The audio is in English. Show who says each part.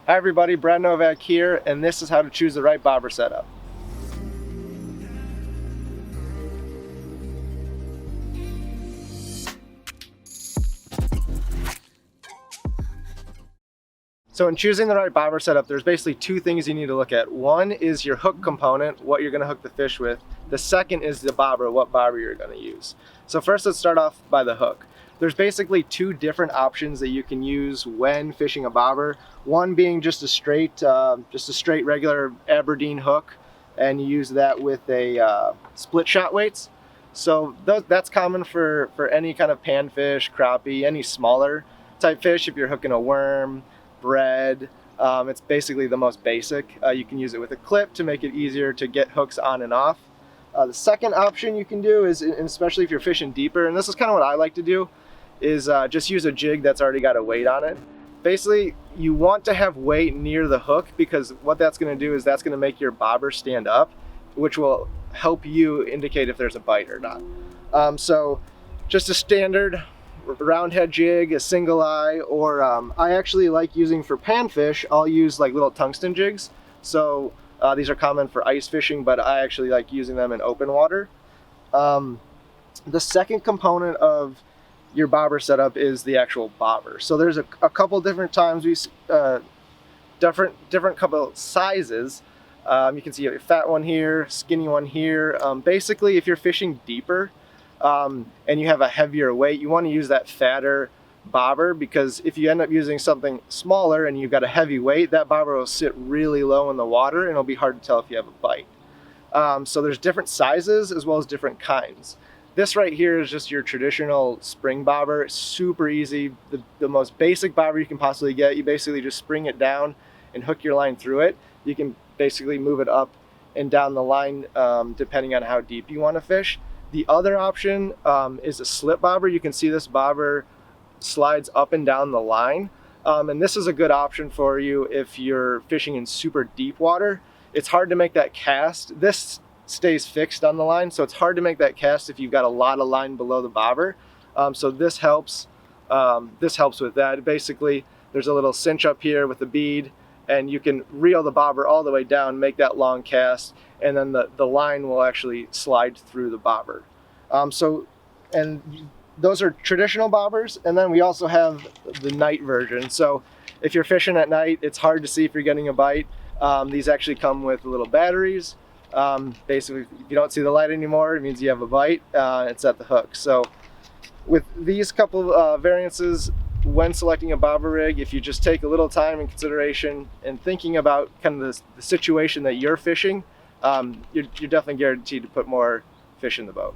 Speaker 1: Hi everybody, Brad Novak here, and this is how to choose the right bobber setup. So in choosing the right bobber setup, there's basically two things you need to look at. One is your hook component, what you're gonna hook the fish with. The second is the bobber, what bobber you're gonna use. So first let's start off by the hook. There's basically two different options that you can use when fishing a bobber. One being just a straight regular Aberdeen hook, and you use that with a split shot weights. So that's common for any kind of panfish, crappie, any smaller type fish. If you're hooking a worm, bread, it's basically the most basic. You can use it with a clip to make it easier to get hooks on and off. The second option you can do is, and especially if you're fishing deeper, and this is kind of what I like to do, is just use a jig that's already got a weight on it. Basically, you want to have weight near the hook, because what that's going to do is that's going to make your bobber stand up, which will help you indicate if there's a bite or not. So just a standard round head jig, a single eye, or I actually like using for panfish, I'll use like little tungsten jigs. So these are common for ice fishing, but I actually like using them in open water. The second component of your bobber setup is the actual bobber. So there's a couple different times we different couple sizes. You can see a fat one here, skinny one here. Basically, if you're fishing deeper and you have a heavier weight, you want to use that fatter bobber, because if you end up using something smaller and you've got a heavy weight, that bobber will sit really low in the water and it'll be hard to tell if you have a bite. So there's different sizes as well as different kinds. This right here is just your traditional spring bobber. It's super easy, the most basic bobber you can possibly get. You basically just spring it down and hook your line through it. You can basically move it up and down the line depending on how deep you want to fish. The other option is a slip bobber. You can see this bobber slides up and down the line. And this is a good option for you if you're fishing in super deep water. It's hard to make that cast. This stays fixed on the line, so it's hard to make that cast if you've got a lot of line below the bobber. So this helps with that. Basically, there's a little cinch up here with the bead, and you can reel the bobber all the way down, make that long cast, and then the line will actually slide through the bobber. And those are traditional bobbers, and then we also have the night version. So if you're fishing at night, it's hard to see if you're getting a bite. These actually come with little batteries. Basically, if you don't see the light anymore, it means you have a bite. It's at the hook. So with these couple variances, when selecting a bobber rig, if you just take a little time and consideration and thinking about kind of the situation that you're fishing, you're definitely guaranteed to put more fish in the boat.